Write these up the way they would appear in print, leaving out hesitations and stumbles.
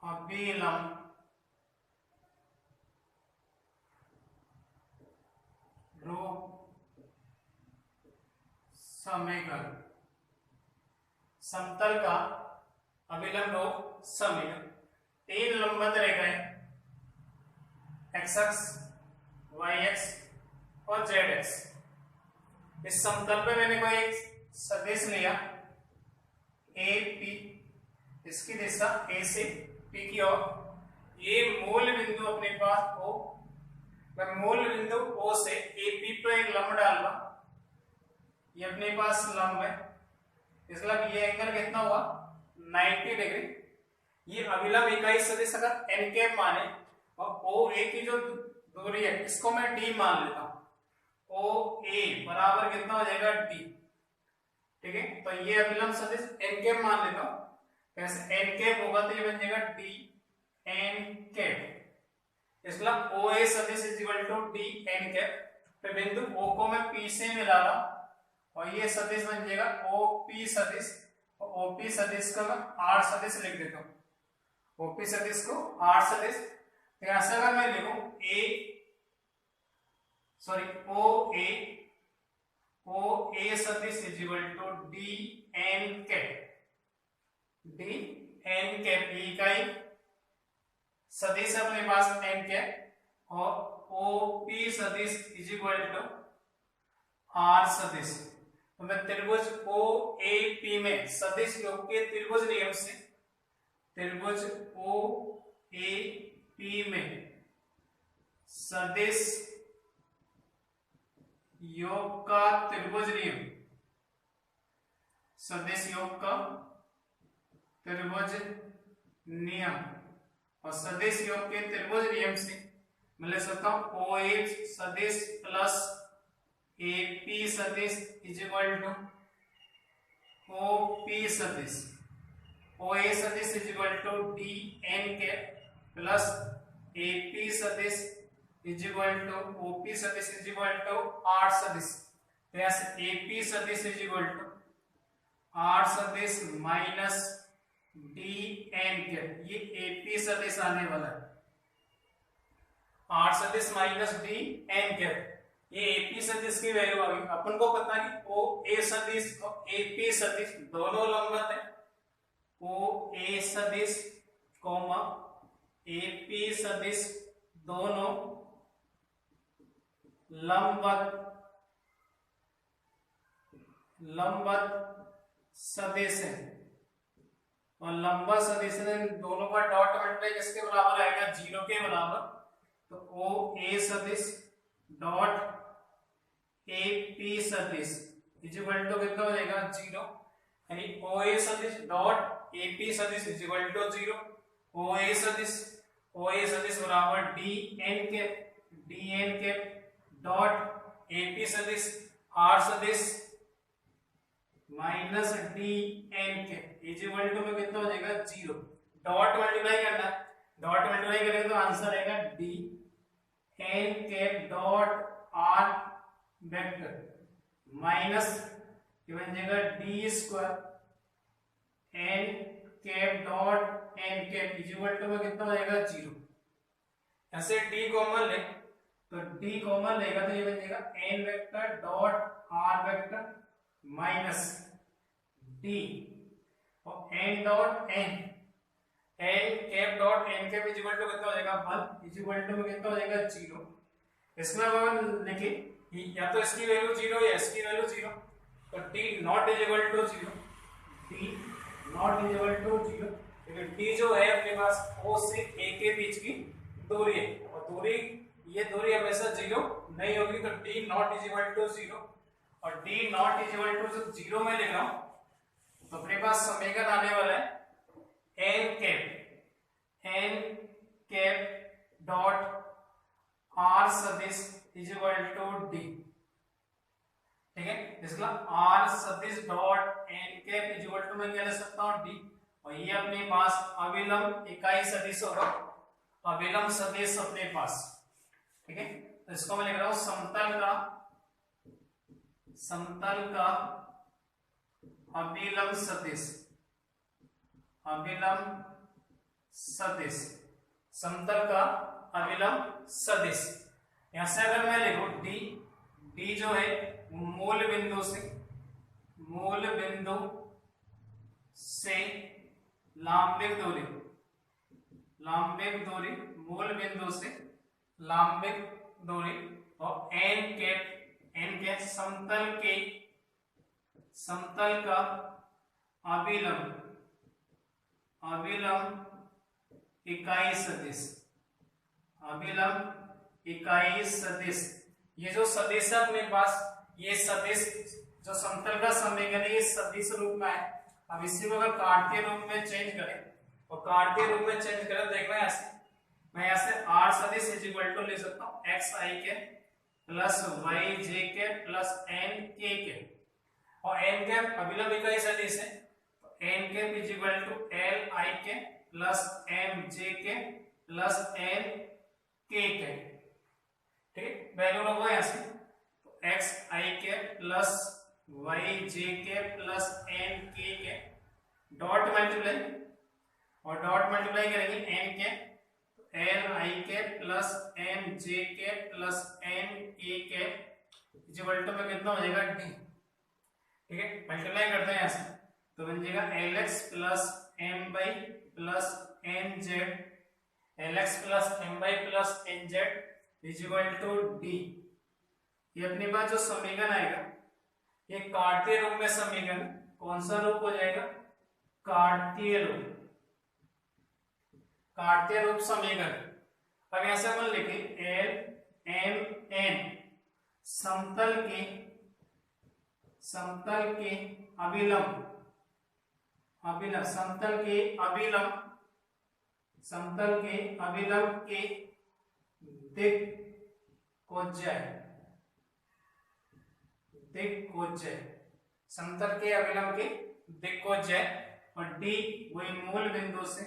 अभिलंब रूप समीकरण, समतल का अभिलंब रूप समीकरण। तीन लंबवत रेखाएं एक्स एक्स, वाई एक्स और जेड एक्स। इस समतल पे मैंने कोई एक सदिश लिया ए पी, इसकी दिशा ए से पी की ओर, ये मूल बिंदु अपने पास ओ, मैं मूल बिंदु ओ से ए पी पर एक लंब डालूंगा, ये अपने पास लंब है, इसलिए ये एंगल कितना हुआ 90 डिग्री। ये अभिलंब इकाई सदिश अगर एन कैप माने और ओ ए की जो दूरी है इसको मैं डी मान लेता हूं, ओ ए बराबर कितना हो जाएगा डी। ठीक है, तो ये अभिलंब सदिश एन कैप मान लेता हूं, कैसे एन कैप होगा तो ये बन जाएगा डी एन कैप, इसलिए ओ ए सदिश is equal to D N cap. पे बिंदु ओ को मैं पी से मिला रहा हूं और ये सदिश बन जाएगा ओ पी सदिश, और ओ पी सदिश का मैं आर सदिश लिख देता हूं, ओ पी सदिश को आर सदिश। ऐसे अगर मैं लिखूं ओ ए सदिश is equal to D N cap, D N cap इकाई सदिश अपने पास एन कैप, और ओ पी सदिश इज इक्वल टू आर सदिश। तो मैं त्रिभुज ओ ए पी में सदिश योग के त्रिभुज नियम से त्रिभुज ओ ए पी में सदिश योग का त्रिभुज नियम, सदिश योग का त्रिभुज नियम, और सदिश योग के त्रिभुज नियम से मैं लिख सकता हूं ओ ए सदिश प्लस ए पी सदिश is equal to O P सदिश, ओ ए सदिश is equal to D N K plus A P सदिश is equal to O P सदिश इज इक्वल टू आर सदिश। ए पी सदिश is equal to R सदिश minus D N K, ये ए P सदिश आने वाला है, आर सदिश माइनस डी एन के, ये ए पी सदिश की वैल्यू आ गई। अपन को पता है कि ओ ए सदिश और ए पी सदिश दोनों लंबवत है, ओ ए सदिश कॉमा ए पी सदिश दोनों लंबवत सदिश है, और लंबवत सदिश दोनों का डॉट मल्टीप्लाई किसके बराबर आएगा 0 के बराबर, तो ओ ए सदिश डॉट ए पी सदिश इज इक्वल टू कितना हो जाएगा 0, यानी ओ ए सदिश डॉट ए पी सदिश is equal to 0, O A सदिश बराबर डी एन के डॉट ए पी सदिश आर सदिश minus D N K is equal to में कितना हो जाएगा 0। डॉट मल्टीप्लाई करना है, डॉट मल्टीप्लाई करेंगे तो आंसर आएगा D N cap dot R vector minus ये बन जाएगा D square N cap dot N cap is equal to में कितना हो जाएगा 0। ऐसे डी कॉमन ले तो डी कॉमन लेगा तो ये बन जाएगा N vector dot R vector minus D और N dot N cap dot N cap is equal to कितना हो जाएगा 1 इज इक्वल टू में कितना हो जाएगा 0। इसमें अपन लिखिए या तो इसकी वैल्यू 0 या इसकी वैल्यू 0, तो T nought is equal to 0, T nought is equal to 0, क्योंकि टी जो है अपने पास ओ से ए के बीच की दूरी है, और ये दूरी हमेशा 0 नहीं होगी, तो T nought is equal to 0, और D nought is equal to 0 में लिख रहा हूं, तो अपने पास समीकरण आने वाला है एन कैप डॉट आर सदिश इज इक्वल टू डी। ठीक है, इसका आर सदिश dot N cap is equal to मैं क्या ले सकता हूं डी, और ये अपने पास अभिलंब इकाई सदिश होगा, अभिलंब सदिश अपने पास। ठीक है, तो इसको मैं लिख रहा हूं समतल का अभिलंब सदिश, अभिलंब सदिश, समतल का अभिलंब सदिश। यहां से अगर मैं लिखूं डी, डी जो है मूल बिंदु से लांबिक दूरी, मूल बिंदु से लांबिक दूरी, और एन के समतल का अभिलंब इकाई सदिश, ये जो सदिश है अपने पास, ये सदिश जो समतल का समीकरण है ये सदिश रूप में है। अब इसी को अगर कार्तीय रूप में चेंज करें, और कार्तीय रूप में चेंज करें, देखना ऐसे, मैं यहाँ से आर सदिश इज इक्वल टू ले सकता हूँ एक्स आई के प्लस वाई जे के प्लस एन के, और एन के अभिलंब इकाई सदिश है, तो N K is equal to L I K plus M जे के प्लस एन के, ठीक, वैल्यू रखो यहाँ से, तो एक्स आई के प्लस वाई जे के प्लस एन के, डॉट मल्टीप्लाई, और डॉट मल्टीप्लाई करेंगे एन के, L I K plus M जे के प्लस एन के इक्वल टू में कितना हो जाएगा डी, ठीक है, मल्टीप्लाई करते हैं ऐसे, तो बन जाएगा L X plus M Y plus N Z, L X plus M Y plus N Z equal to D. ये अपने पास जो समीकरण आएगा ये कार्तीय रूप में समीकरण, कौन सा रूप हो जाएगा, कार्तीय रूप समीकरण। अब यहां से अपन लिखे एल एम एन समतल के अभिलंब के दिक्कोज्जय, समतल के अभिलंब के दिक्कोज्जय, और डी वही मूल बिंदु से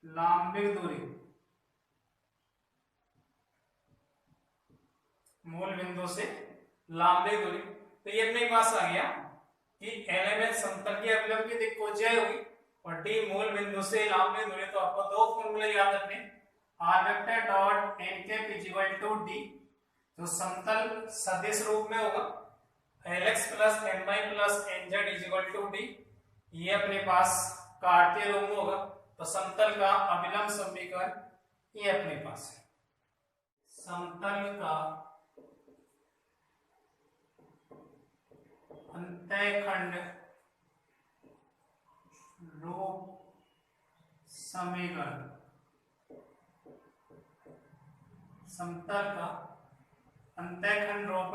लांबिक दूरी, तो ये अपने पास आ गया कि एल समतल के अभिलंब की दिक्कोज्जय होगी और डी मूल बिंदु से लांबिक दूरी। तो आपको दो फॉर्मूले याद रखने, R vector dot N cap is equal to D, जो समतल सदिश रूप में होगा, L X plus M Y plus N Z is equal to D, ये अपने पास कार्तीय रूप में होगा, तो समतल का अभिलंब समीकरण ये अपने पास है। समतल का अंतःखंड रूप समीकरण, समतल का अंतःखंड रूप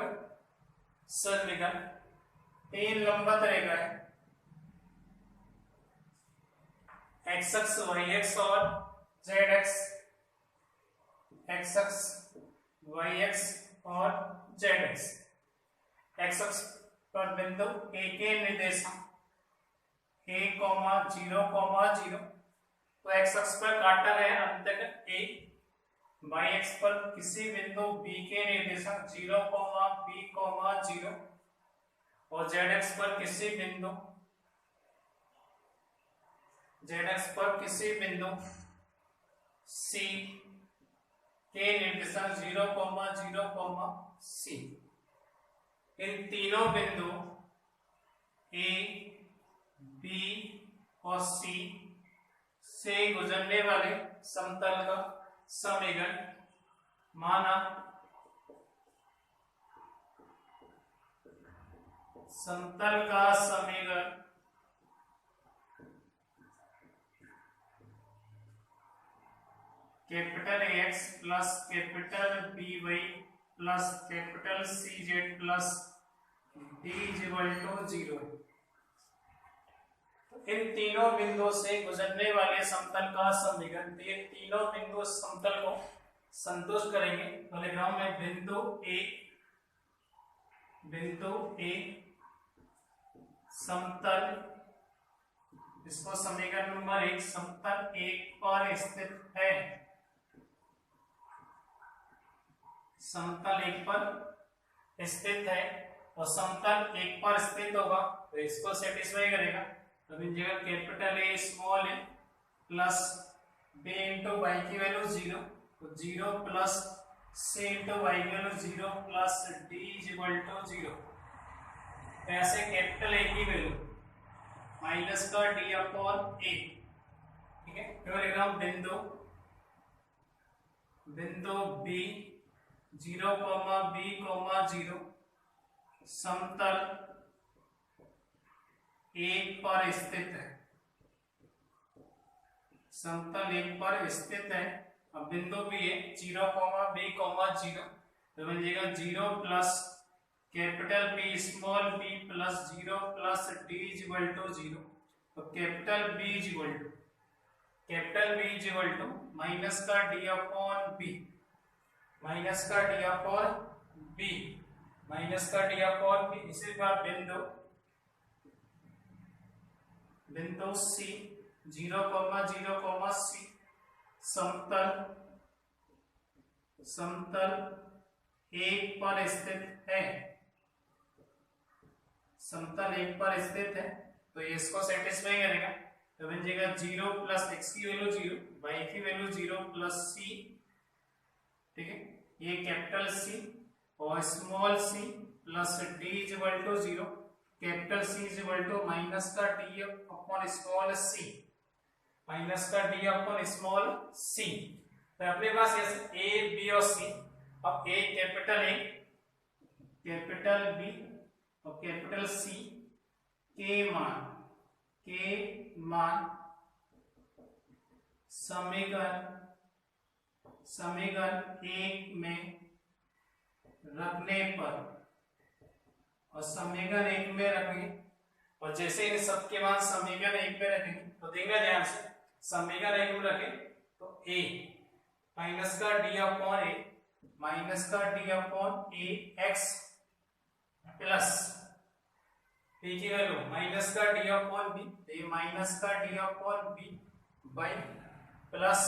समीकरण, तीन लंबवत रेखा है, एक्स एक्स वाई एक्स और Z X, X X Y X और जेड एक्स। एक्स एक्स पर बिंदु ए के निर्देशांक a, 0, 0, तो एक्स एक्स पर काटा है अंतःखंड ए, वाई एक्स पर किसी बिंदु b के निर्देशांक 0, b, 0, और जेड एक्स पर किसी बिंदु c के निर्देशांक 0, 0, c। इन तीनों बिंदु a, b और c से गुजरने वाले समतल का समीकरण माना समतल का समीकरण capital X plus capital B Y plus capital C Z plus D equal to 0। इन तीनों बिंदुओं से गुजरने वाले समतल का समीकरण, ये तीनों बिंदु समतल को संतुष्ट करेंगे। तो लिख रहा हूं मैं बिंदु ए समतल, इसको समीकरण नंबर 1, समतल 1 पर स्थित है, समतल 1 पर स्थित है, और समतल एक पर स्थित होगा तो इसको सेटिस्फाई करेगा। तो इन जगह capital A small A plus B into Y की वैल्यू 0, तो 0 प्लस सी इंटू वाई की value 0 plus D is equal to 0। ऐसे कैपिटल ए की वैल्यू माइनस का डी अपॉन ए, ठीक है। फिर लिख रहा हूं बिंदु बी 0, बी, 0 समतल एक पर स्थित है, समतल एक पर स्थित है। अब बिंदु भी है 0, बी, 0, तो बन जाएगा 0 plus capital B small B plus 0 plus D is equal to 0। तो capital B is equal to minus का डी अपॉन बी, माइनस का डी अपॉन बी, माइनस का डी अपॉन बी। इसी बार बिंदु सी 0, 0, सी समतल एक पर स्थित है, समतल एक पर स्थित है। तो ये इसको सेटिस्फाई करेगा। तो बन जाएगा 0 प्लस x की वैल्यू 0, y की वैल्यू 0 प्लस c, ठीक है। ये कैपिटल C और small c plus d is equal to 0, capital C is equal to minus का d upon small c, minus का d अपॉन स्मॉल c। तो अपने पास ये a b और c। अब a कैपिटल B और कैपिटल C के मान समीकरण एक में रखने पर, और समीकरण एक में रखेंगे और जैसे इन सबके मान समीकरण एक में रखेंगे तो देखना ध्यान से, समीकरण एक में रखें तो a माइनस का d अपॉन a, माइनस का d upon a x plus p की वैल्यू माइनस का d अपॉन b, तो ये माइनस का d upon b y plus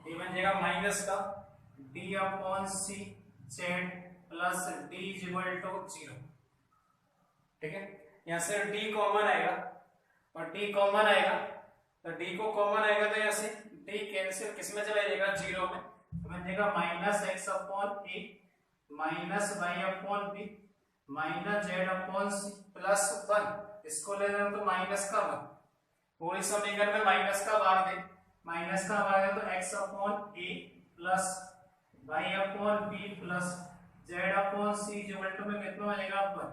ये बन जाएगा माइनस का d upon c z plus d is equal to 0, ठीक है। यहाँ से d कॉमन आएगा और d कॉमन आएगा, तो d को कॉमन आएगा तो यहाँ से d कैंसिल किस में चला जाएगा 0 में, तो बन जाएगा minus x upon a minus y upon b minus z upon c plus 1। इसको ले रहे हो तो माइनस का 1, पूरी समीकरण में माइनस का भाग दे, माइनस का भाग है तो x upon a plus y upon b plus z upon c equal to में कितना हो जाएगा 1।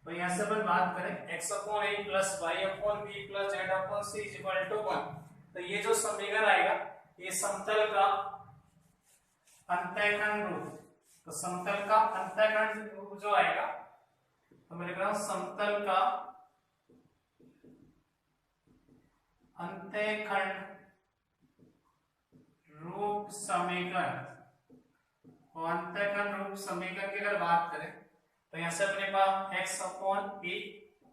तो यहाँ से अपन बात करें x upon a plus y upon b plus z upon c equal to 1, तो ये जो समीकरण आएगा ये समतल का अंतःखंड रूप। तो समतल का अंतःखंड रूप जो आएगा तो मैं लिख रहा हूं समतल का अंतःखंड रूप समीकरण, और अंतःखंड रूप समीकरण की अगर बात करें तो यहां से अपने पास x upon a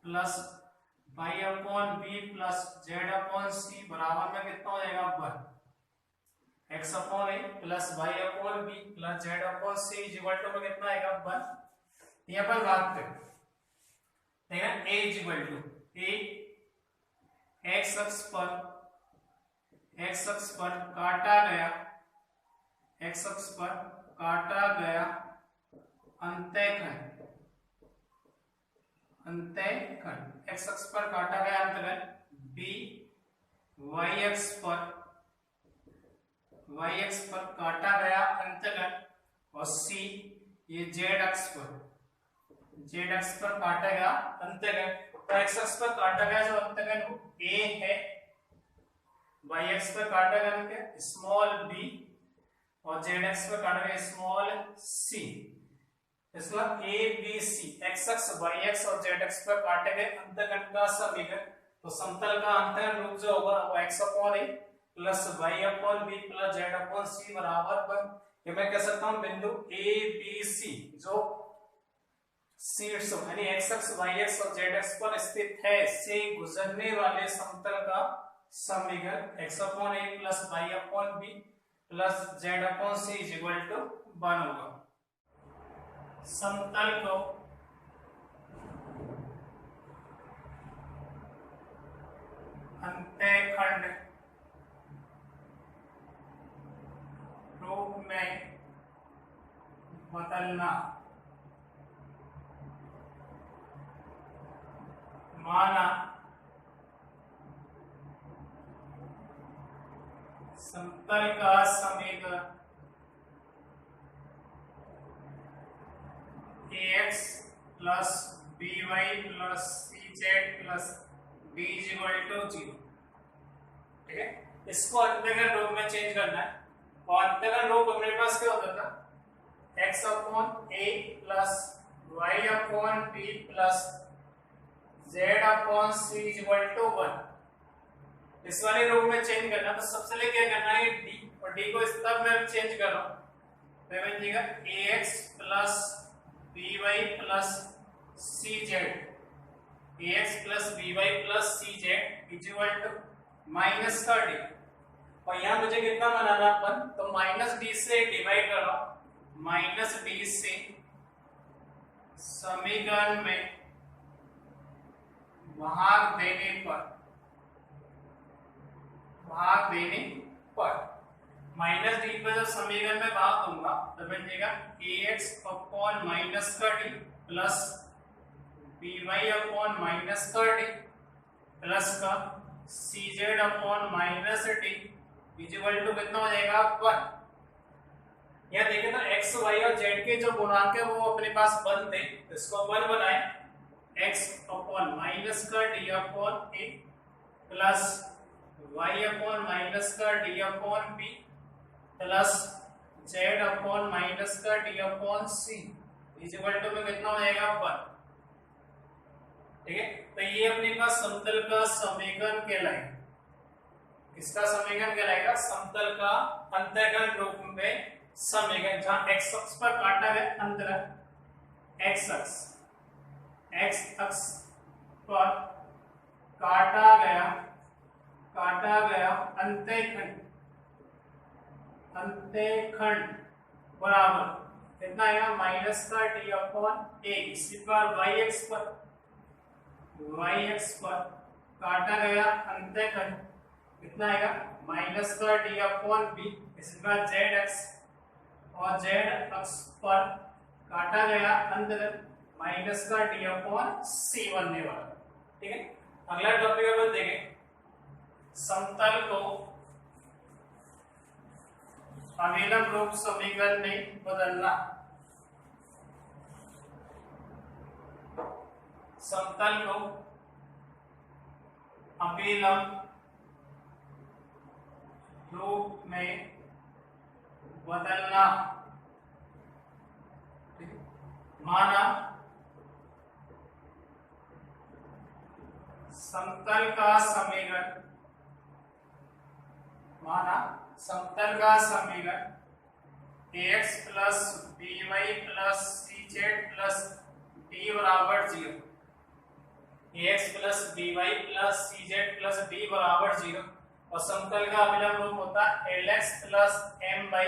plus y upon b plus z upon c बराबर में कितना हो जाएगा 1। x upon a plus y upon b plus z upon c equal to में कितना आएगा 1। यहाँ पर बात करें देखना a equal to a x अक्ष पर काटा गया, x अक्ष पर काटा गया अंतःखंड, x अक्ष पर काटा गया अंतःखंड b y अक्ष पर काटा गया अंतःखंड, और c ये z अक्ष पर काटा गया अंतःखंड। तो x अक्ष पर काटा गया जो अंतःखंड वो a है, y अक्ष पर काटा गया क्या स्मॉल b, और z अक्ष पर काटा गया स्मॉल c। इसका a b c x अक्ष y अक्ष और z अक्ष पर काटे गए अंतःखंड का समीकरण। तो समतल का अंतःखंड रूप जो होगा वो x upon a plus y upon b plus z upon c बराबर 1। ये मैं कह सकता हूं बिंदु a b c जो शीर्ष यानी x अक्ष y अक्ष और z अक्ष पर स्थित है से गुजरने वाले समतल का समीकरण x upon a plus y upon b plus z upon c equal to 1 होगा। समतल को अंतःखंड रूप में बदलना। माना समतल का समीकरण ax plus by plus cz plus d equal to 0। ठीक है, इसको अंतःखंड रूप में चेंज करना है। और अंतःखंड रूप हमारे पास क्या होता था, x upon a plus y upon b plus z upon c equal to 1। इस वाले रूप में चेंज करना, तो सबसे पहले क्या करना है, d और d को इस तरफ में चेंज कर रहा हूं, तो बन जाएगा ax plus by plus cz, ax plus by plus cz equal to minus का d। और यहाँ मुझे कितना बनाना अपन, तो माइनस d से डिवाइड कर रहा हूं, माइनस d से समीकरण में भाग देने पर माइनस डी पर जब समीकरण में भाग दूंगा तो बन जाएगा ax अपॉन माइनस का d plus by upon minus का d प्लस का cz upon minus d equal to कितना हो जाएगा 1। यह देखें तो x y और z के जो गुणांक है वो अपने पास 1 थे, तो इसको 1 बनाए, x अपॉन माइनस का d upon a plus y upon minus का d upon b plus z upon minus का d upon c equal to में कितना हो जाएगा 1। ठीक है, तो ये अपने पास समतल का समीकरण कहलाएगा। किसका समीकरण कहलाएगा, समतल का अंतःखंड रूप में समीकरण, जहां x अक्ष पर काटा गया अंतःखंड, x अक्ष पर काटा गया अंतःखंड बराबर कितना आएगा, माइनस का d अपॉन a। इसी बार y अक्ष पर काटा गया अंतःखंड कितना आएगा, माइनस का d अपॉन b। इसी बार z अक्ष और z अक्ष पर काटा गया अंतःखंड माइनस का d अपॉन c बनने वाला। ठीक है, अगला टॉपिक अपन देखें, समतल को अभिलंब रूप समीकरण में बदलना। समतल को अभिलंब रूप में बदलना। माना समतल का समीकरण ax plus by plus cz plus d बराबर 0, ax plus by plus cz plus d बराबर 0। और समतल का अभिलंब रूप होता है lx plus my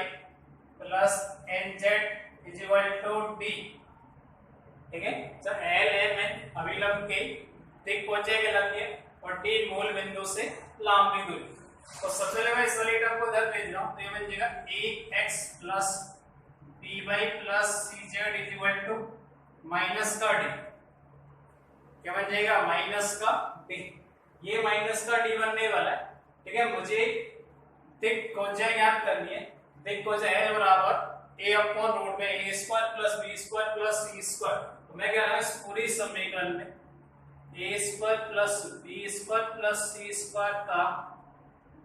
plus nz equal to d। ठीक है, तो l में अभिलंब के दिक पहुंचे के लंबे और d मूल बिंदु से लंबी दूरी। तो सबसे पहले मैं इस वाले टर्म को इधर भेज रहा हूं, तो ये बन जाएगा ax plus by plus cz equal to minus का d। क्या बन जाएगा, माइनस का d। ये माइनस का d बनने वाला है। ठीक है, मुझे दिक कोणीय ज्ञात करनी है। दिक कोणीय है बराबर a अपॉन रूट में a square plus b square plus c square. तो मैं कह रहा हूं इस पूरी समीकरण में a square plus b square plus c square का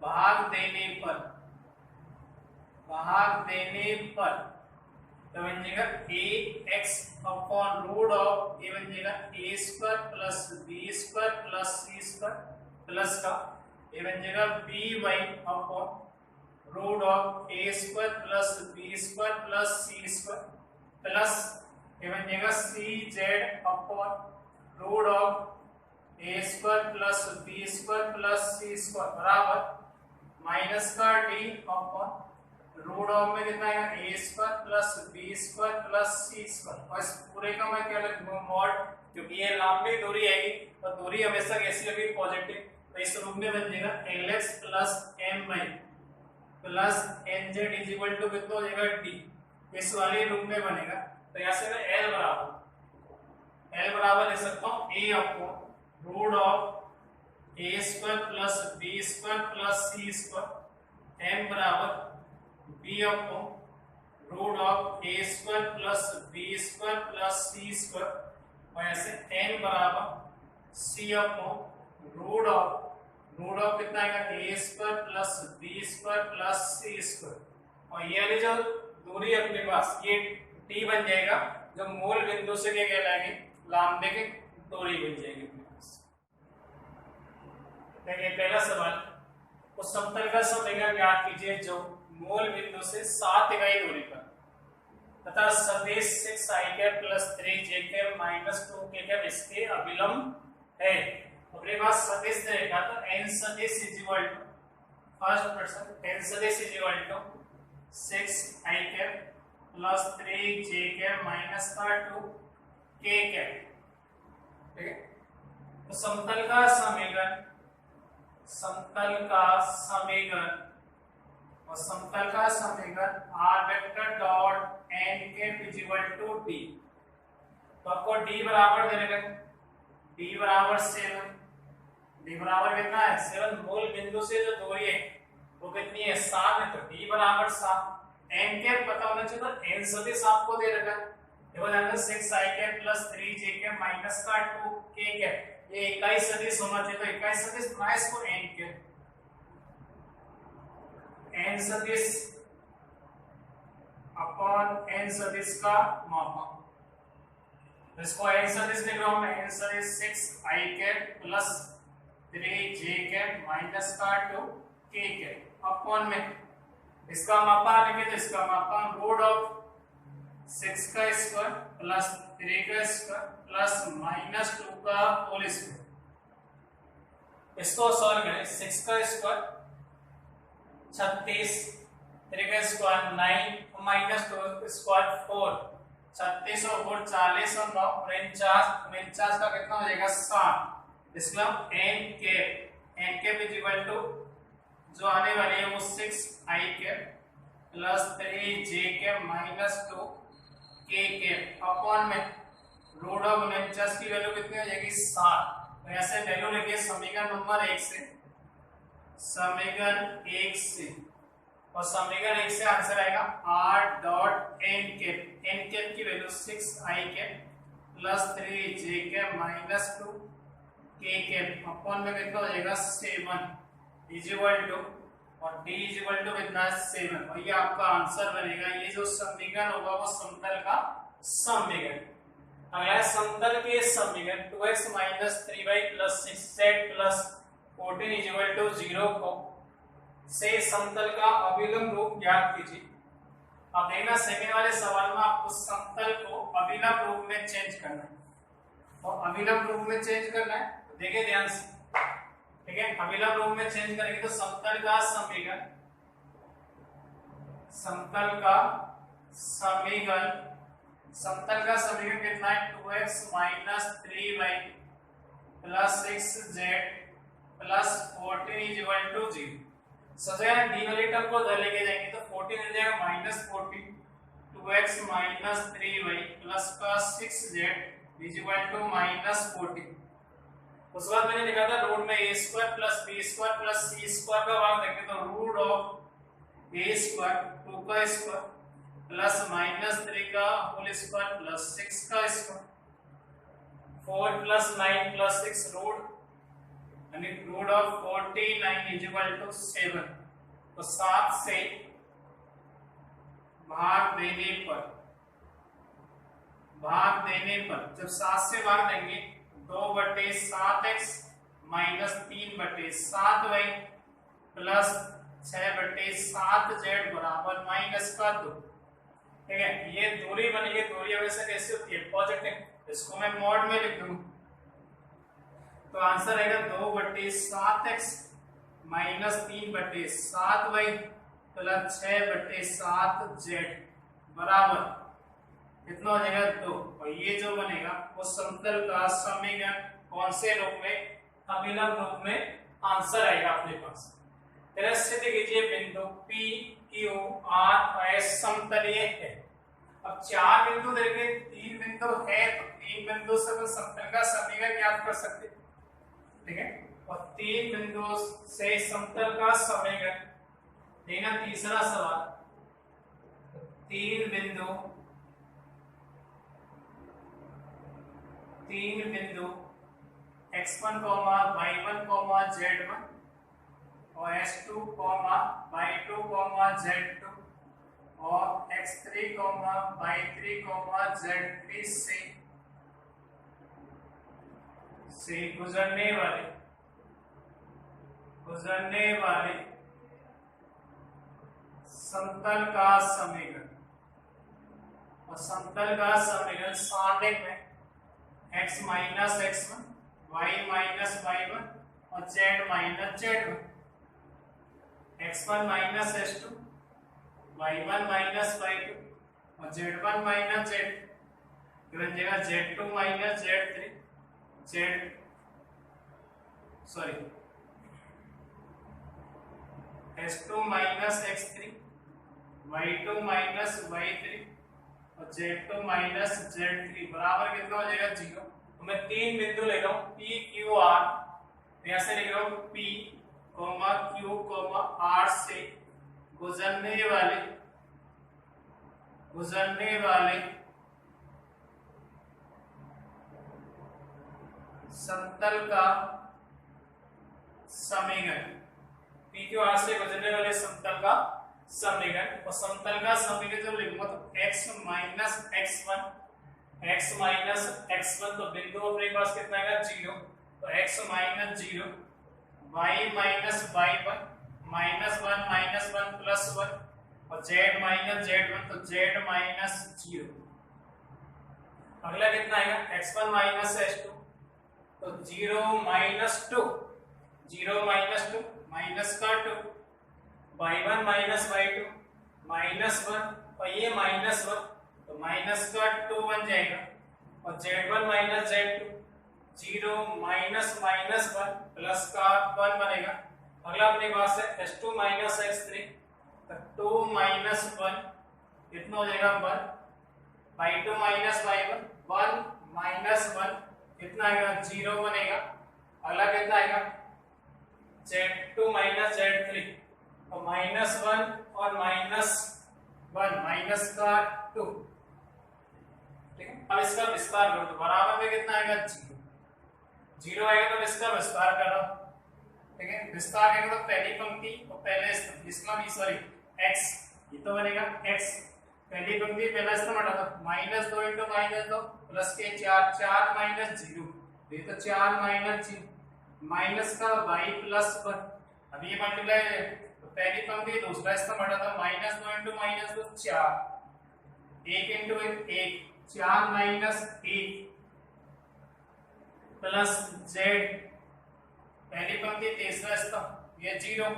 भाग देने पर तो बन जाएगा ax upon root of a बन जाएगा a square plus b square plus c square plus का ये बन जाएगा by upon root of a square plus b square plus c square plus ये बन जाएगा cz upon root of a square plus b square plus c square बराबर minus का d upon root of में कितना आएगा A square plus B square plus C square, और इस पूरे का मैं क्या लिखूंगा मॉड, क्योंकि ये लंबी दूरी आएगी और दूरी हमेशा कैसी होगी पॉजिटिव, तो इस रूप में बन जाएगा lx plus my plus nz is equal to कितना हो जाएगा d, इस वाले रूप में बनेगा। तो यहाँ से मैं l बराबर ले सकता हूँ a upon root of A square plus B square plus C square, m बराबर b upon root of A square plus B square plus C square, और ऐसे n बराबर c अपॉन रूट ऑफ कितना आएगा A square plus B square plus C square, और ये वाली जो दूरी अपने पास ये t बन जाएगा, जो मूल बिंदु से क्या कहलाएगी लंबे की दूरी बन जाएगी अपने पास। देखिए पहला सवाल, उस समतल का समीकरण ज्ञात कीजिए जो मूल बिंदु से 7 इकाई दूरी पर तथा सदिश 6i plus 3j minus 2k इसके अभिलंब है। अपने पास सदिश ने लिखा तो n सदिश is equal to first person n सदिश is equal to 6i plus 3j minus 2k, ठीक है। तो समतल का समीकरण और समतल का समीकरण r vector dot n is equal to d, तो आपको d बराबर दे देगा d बराबर 7, d बराबर कितना है 7, मूल बिंदु से जो दूरी है वो कितनी है 7 है, तो d बराबर 7, n के पता होना चाहिए तो n सदिश आपको दे देगा, देखो ध्यान से 6i plus 3j minus 2k, ये इकाई सदिश होना चाहिए, तो इकाई सदिश बनाए इसको n सदिश अपॉन n सदिश का मापक, इसको n सदिश लिख रहा हूं मैं, n सदिश 6i plus 3j minus 2k upon में इसका मापा लिखे तो इसका मापा रूट ऑफ 6 का स्क्वायर प्लस 3 का स्क्वायर प्लस माइनस 2 का होल स्क्वायर, इसको सॉल्व करें 6 का स्क्वायर 36, 3 का स्क्वायर 9 माइनस 2 स्क्वायर 4, 36 और 4 40 और 9 49 का कितना हो जाएगा 7, इसका n के इज इक्वल टू जो आने वाली है वो 6i plus 3j minus 2k upon में रूट ऑफ 49 की वैल्यू कितनी हो जाएगी 7, तो ऐसे वैल्यू लिखिए समीकरण नंबर 1 से, समीकरण 1 से, और समीकरण 1 से आंसर आएगा r डॉट n की value 6i plus 3j minus 2k upon में कितना हो जाएगा 7 इज इक्वल टू, और d इज इक्वल टू कितना 7, और ये आपका आंसर बनेगा। ये जो समीकरण होगा वो समतल का समीकरण। अगला है समतल के समीकरण 2x minus 3y plus 6z plus 14 is equal to 0 को से समतल का अभिलंब रूप ज्ञात कीजिए। अब देखना सेकंड वाले सवाल में आपको समतल को अभिलंब रूप में चेंज करना है, और अभिलंब रूप में चेंज करना है तो देखिए ध्यान से, ठीक है। अभिलंब रूप में चेंज करेंगे तो समतल का समीकरण कितना है 2x minus 3y plus 6z plus 14 is equal to 0। सबसे डी वाले टर्म को उधर लेके जाएंगे तो 14 हो जाएगा minus 14, 2x minus 3y plus का 6z is equal to minus 14। उस बाद मैंने लिखा था रूट में a square plus b square plus c square का भाग देंगे तो रूट ऑफ a स्क्वायर 2 का स्क्वायर प्लस माइनस 3 का होल स्क्वायर प्लस 6 का स्क्वायर 4 प्लस 9 प्लस 6 रूट यानी root of 49 is equal to 7। तो 7 से भाग देने पर जब 7 से भाग देंगे 2/7x minus 3/7y plus 6/7z बराबर माइनस का 2। ठीक है, ये दूरी बनी है। दूरी हमेशा कैसे होती है? पॉजिटिव। इसको मैं मॉड में लिख दूं तो आंसर आएगा 2/7x minus 3/7y plus 6/7 Z बराबर कितना हो जाएगा 2। और ये जो बनेगा वो समतल का समीकरण कौन से रूप में, अभिनव रूप में आंसर आएगा अपने पास। सिद्ध कीजिए बिंदु P Q R और S समतलीय है। अब 4 बिंदु देखे, 3 बिंदु है तो 3 बिंदु से तो समतल का समीकरण याद कर सकते, ठीक है। और 3 बिंदु से समतल का समीकरण देना। तीसरा सवाल, 3 बिंदु x1, y1, z1 और s2, y2, z2 और x3, y3, z3 से गुजरने वाले समतल का समीकरण। और समतल का समीकरण सारणी में x minus x1, y minus y1 और z minus z1, x1 minus s2, y1 minus y2 और z1 माइनस z2 बन जाएगा z2 minus z3, s2 minus x3, y2 minus y3 और z2 माइनस z3 बराबर कितना हो जाएगा 0। तो मैं 3 बिंदु ले रहा हूँ P Q R, ऐसे लिख रहा हूँ P, Q, R से गुजरने वाले समतल का समीकरण। P Q R से गुजरने वाले समतल का समीकरण। और समतल का समीकरण जब लिखूंगा तो x माइनस x1 तो बिंदु अपने पास कितना आएगा 0, तो x minus 0, y minus y1 minus 1 plus 1 और z माइनस z1 तो z माइनस 0। अगला कितना आएगा x1 माइनस s2 तो 0 माइनस 2 माइनस का 2, y1 माइनस y2 माइनस 1 और ये माइनस 1 तो माइनस का 2 बन जाएगा। और z1 minus z2 0 minus 1 plus का 1 बनेगा। अगला अपने पास है s2 माइनस x3 तो 2 माइनस 1 कितना हो जाएगा 1, y2 माइनस y1 1 माइनस 1 कितना आएगा 0 बनेगा। अगला कितना आएगा z2 माइनस z3 तो माइनस 1 और माइनस 1 माइनस का 2, ठीक है। अब इसका विस्तार करो तो बराबर में कितना आएगा 0 आएगा तो इसका विस्तार करो, ठीक है। विस्तार करेंगे तो पहली पंक्ति और पहले इसका भी सॉरी x ये तो बनेगा x, पहली पंक्ति पहला स्तंभ हटा दो माइनस 2 इंटू माइनस 2 प्लस के 4 माइनस 0 ये तो 4 माइनस 0 माइनस का y प्लस 1। अब ये मल्टीप्लाई तो पहली पंक्ति दूसरा स्तंभ हटा दो minus 2 into minus 2 4, 1 into 1 4 minus 1 plus z, पहली पंक्ति तीसरा स्तंभ ये 0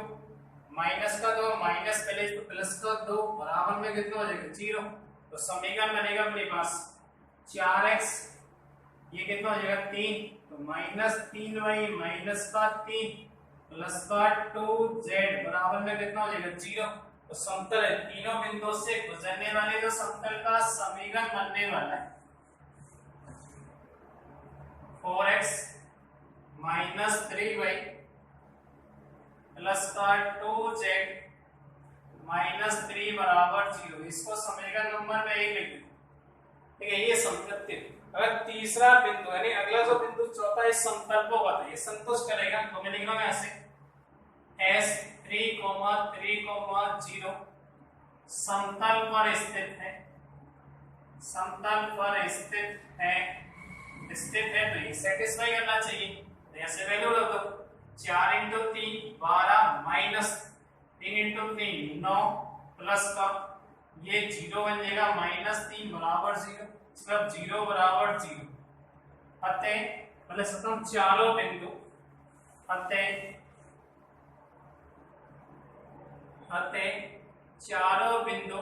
माइनस का 2 माइनस पहले तो प्लस का 2 बराबर में कितना हो जाएगा 0। तो समीकरण बनेगा अपने पास 4x ये कितना हो जाएगा 3 तो माइनस 3y माइनस का 3 प्लस का 2z बराबर में कितना हो जाएगा 0। तो समतल है, तीनों बिंदुओं से गुजरने वाले जो समतल का समीकरण बनने वाला है 4x माइनस 3y प्लस का 2z माइनस 3 बराबर 0। इसको समीकरण नंबर में 1 लिख, ठीक है। ये समतल। अगर तीसरा बिंदु यानी अगला जो बिंदु चौथा इस समतल को बताइए संतुष्ट करेगा तो मैं लिख रहा हूं ऐसे S3, 3, 0 समतल पर स्थित है, समतल पर स्थित है तो ये सेटिस्फाई करना चाहिए। ऐसे वैल्यू रख दो 4 इंटू 3 12 माइनस 3 इंटू 3 9 प्लस का ये 0 बन जाएगा माइनस 3 बराबर 0, मतलब 0 बराबर 0। अतः पहले सतम चारों बिंदु अतः चारों बिंदु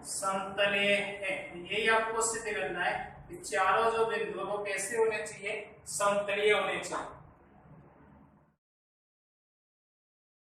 समतलीय है। यही आपको सिद्ध करना है कि चारों जो बिंदु वो कैसे होने चाहिए, समतलीय होने चाहिए।